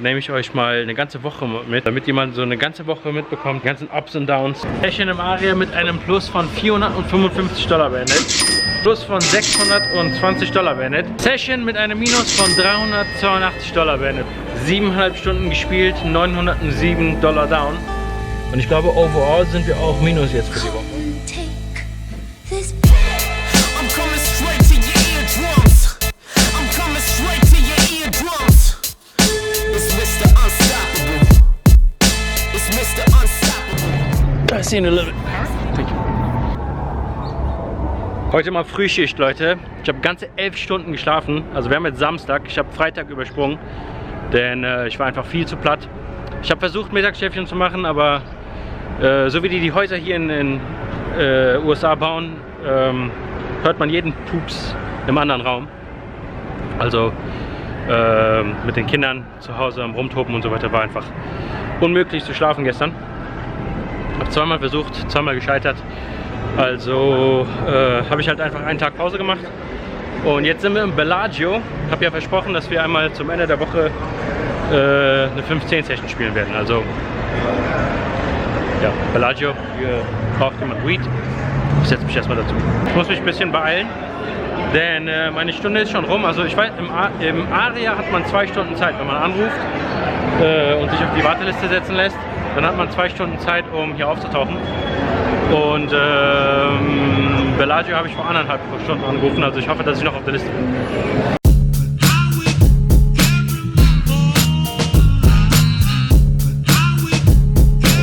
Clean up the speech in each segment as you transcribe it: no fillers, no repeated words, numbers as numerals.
nehme ich euch mal eine ganze Woche mit, damit ihr mal so eine ganze Woche mitbekommt, die ganzen Ups und Downs. Session im Aria mit einem Plus von $455 beendet. Plus von $620 beendet. Session mit einem Minus von $382 beendet. 7,5 Stunden gespielt, $907 down. Und ich glaube, overall sind wir auch Minus jetzt für die Woche. Heute mal Frühschicht, Leute. Ich habe ganze 11 Stunden geschlafen. Also wir haben jetzt Samstag. Ich habe Freitag übersprungen, denn ich war einfach viel zu platt. Ich habe versucht, Mittagsschläfchen zu machen, aber so wie die Häuser hier in USA bauen, hört man jeden Pups im anderen Raum. Also mit den Kindern zu Hause am Rumtoben und so weiter war einfach unmöglich zu schlafen gestern. Habe zweimal versucht, zweimal gescheitert. Also habe ich halt einfach einen Tag Pause gemacht. Und jetzt sind wir im Bellagio. Ich habe ja versprochen, dass wir einmal zum Ende der Woche eine 5-10-Session spielen werden. Also ja, Bellagio, hier braucht jemand Weed. Ich setze mich erstmal dazu. Ich muss mich ein bisschen beeilen, denn meine Stunde ist schon rum. Also ich weiß, im Aria hat man 2 Stunden Zeit, wenn man anruft und sich auf die Warteliste setzen lässt. Dann hat man 2 Stunden Zeit, um hier aufzutauchen. Und Bellagio habe ich vor 1,5 Stunden angerufen, also ich hoffe, dass ich noch auf der Liste bin.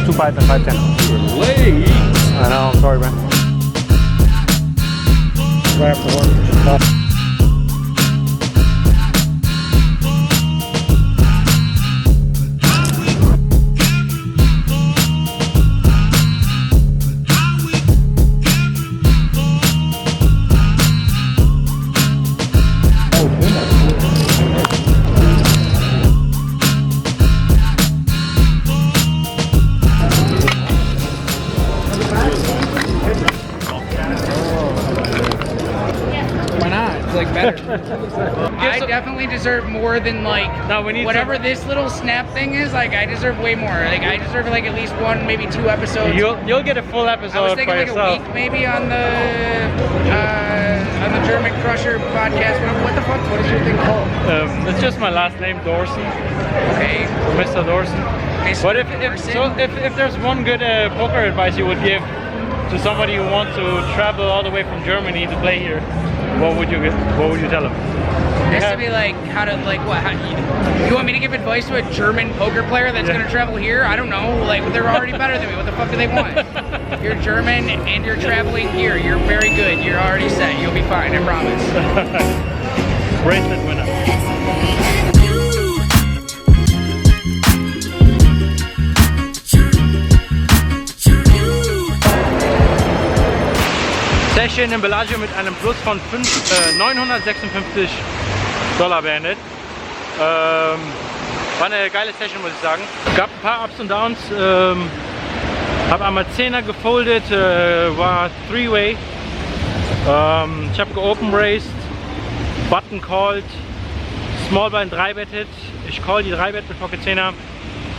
Too fight and 5-10. Late. I know, I'm sorry, man. Right after one. I definitely deserve more than like whatever this little snap thing is. Like I deserve way more. Like I deserve like at least 1, maybe 2 episodes. You'll get a full episode. I was thinking by like yourself. a week maybe on the German Crusher podcast. What the fuck? What is your thing called? It's just my last name, Dorsey. Okay, Mr. Dorsey. Mr. But if there's one good poker advice you would give to somebody who wants to travel all the way from Germany to play here, what would you tell them? It has to be like how to like what? You want me to give advice to a German poker player that's gonna travel here? I don't know. Like they're already better than me. What the fuck do they want? You're German and you're traveling here. You're very good. You're already set. You'll be fine. I promise. Bracelet winner. Session in Bellagio mit einem Plus von $956 beendet. War eine geile Session, muss ich sagen. Gab ein paar Ups und Downs. Habe einmal 10er gefoldet, war 3-way. Ich habe geopen-raced, Button called, Small Blind 3-bettet. Ich call die 3-bet mit Pocket 10er. Und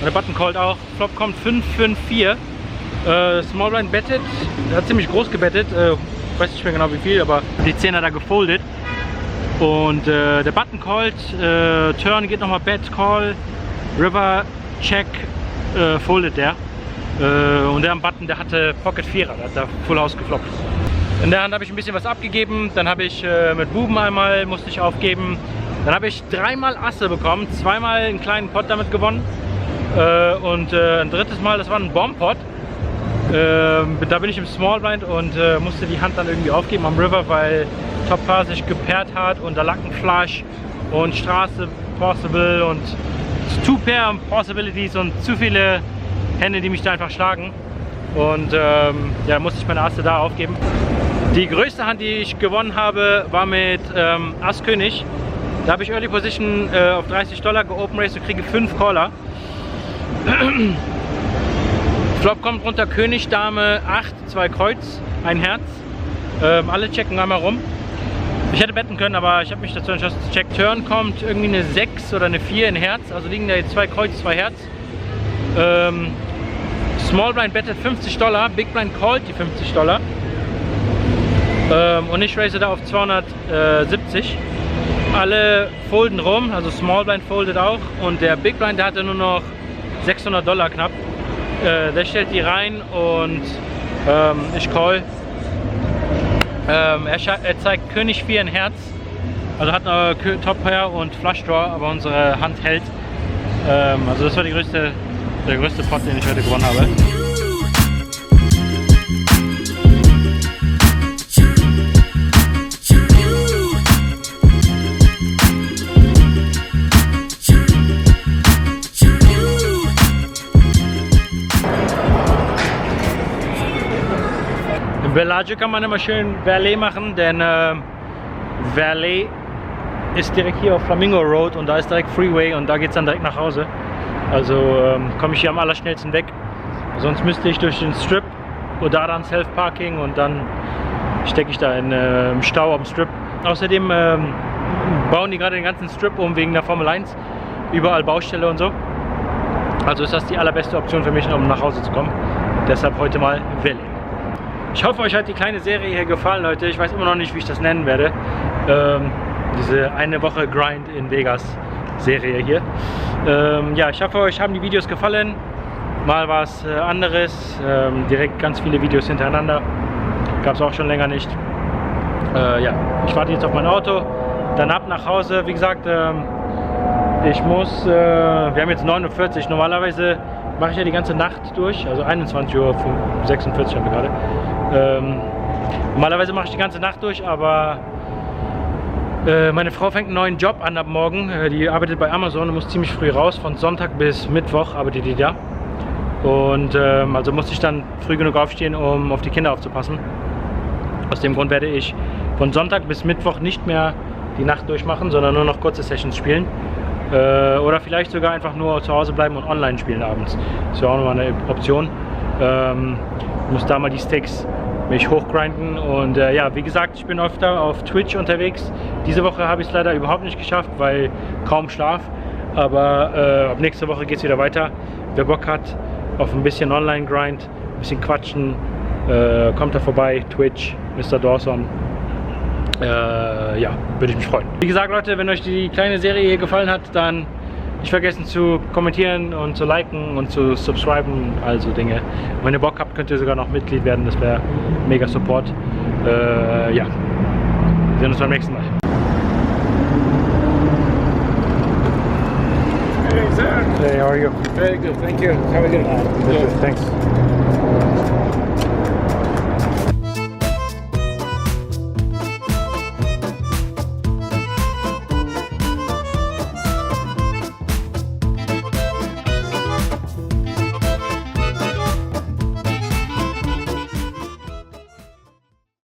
der Button called auch. Flop kommt 5-5-4. Small Blind bettet, der hat ziemlich groß gebettet. Weiß nicht mehr genau wie viel, aber die 10er da gefoldet. Und der Button called, Turn geht nochmal Bet, Call, River, Check, foldet der. Und der am Button, der hatte Pocket 4er, der hat da Full House gefloppt. In der Hand habe ich ein bisschen was abgegeben, dann habe ich mit Buben einmal, musste ich aufgeben. Dann habe ich 3-mal Asse bekommen, 2-mal einen kleinen Pot damit gewonnen. Und ein drittes Mal, das war ein Bomb-Pot. Da bin ich im Small Blind und musste die Hand dann irgendwie aufgeben am River, weil Top Paar sich gepaart hat und da lag ein Flush und Straße Possible und 2 Pair Possibilities und zu viele Hände, die mich da einfach schlagen. Und ja, musste ich meine Asse da aufgeben. Die größte Hand, die ich gewonnen habe, war mit Ass König. Da habe ich Early Position auf $30 geopen raced und kriege 5 Caller. Flop kommt runter König, Dame, 8, 2 Kreuz, ein Herz. Alle checken einmal rum. Ich hätte betten können, aber ich habe mich dazu entschlossen zu checken. Turn kommt irgendwie eine 6 oder eine 4 in Herz, also liegen da jetzt 2 Kreuz, 2 Herz. Small Blind bettet $50, Big Blind callt die $50. Und ich race da auf 270. Alle folden rum, also Small Blind foldet auch. Und der Big Blind, der hatte nur noch $600 knapp. Der stellt die rein und ich call. Er zeigt König 4 in Herz, also hat eine Top Pair und Flush Draw, aber unsere Hand hält. Also das war der größte Pot, den ich heute gewonnen habe. In Bellagio kann man immer schön Valet machen, denn Valet ist direkt hier auf Flamingo Road und da ist direkt Freeway und da geht es dann direkt nach Hause. Also komme ich hier am allerschnellsten weg. Sonst müsste ich durch den Strip oder dann Self-Parking und dann stecke ich da im Stau am Strip. Außerdem bauen die gerade den ganzen Strip um wegen der Formel 1. Überall Baustelle und so. Also ist das die allerbeste Option für mich, um nach Hause zu kommen. Deshalb heute mal Valet. Ich hoffe, euch hat die kleine Serie hier gefallen, Leute. Ich weiß immer noch nicht, wie ich das nennen werde. Diese eine Woche Grind in Vegas Serie hier. Ja, ich hoffe, euch haben die Videos gefallen. Mal was anderes. Direkt ganz viele Videos hintereinander. Gab es auch schon länger nicht. Ja, ich warte jetzt auf mein Auto. Dann ab nach Hause. Wie gesagt, ich muss... wir haben jetzt 49. Normalerweise mache ich ja die ganze Nacht durch. Also 21:46 Uhr haben wir gerade. Normalerweise mache ich die ganze Nacht durch, aber meine Frau fängt einen neuen Job an ab morgen. Die arbeitet bei Amazon und muss ziemlich früh raus. Von Sonntag bis Mittwoch arbeitet die da. Und also musste ich dann früh genug aufstehen, um auf die Kinder aufzupassen. Aus dem Grund werde ich von Sonntag bis Mittwoch nicht mehr die Nacht durchmachen, sondern nur noch kurze Sessions spielen. Oder vielleicht sogar einfach nur zu Hause bleiben und online spielen abends. Das ist ja auch nochmal eine Option. Ich muss da mal die Stakes mich hochgrinden und ja, wie gesagt, ich bin öfter auf Twitch unterwegs. Diese Woche habe ich es leider überhaupt nicht geschafft, weil kaum Schlaf. Aber ab nächste Woche geht es wieder weiter. Wer Bock hat auf ein bisschen Online-Grind, ein bisschen quatschen, kommt da vorbei, Twitch, Mr. Dawson. Ja, würde ich mich freuen. Wie gesagt, Leute, wenn euch die kleine Serie hier gefallen hat, dann nicht vergessen zu kommentieren und zu liken und zu subscriben, also Dinge. Und wenn ihr Bock habt, könnt ihr sogar noch Mitglied werden, das wäre mega Support. Ja, wir sehen uns beim nächsten Mal. Hey, sir. Hey, how are you? Very good, thank you. How are you? Thanks.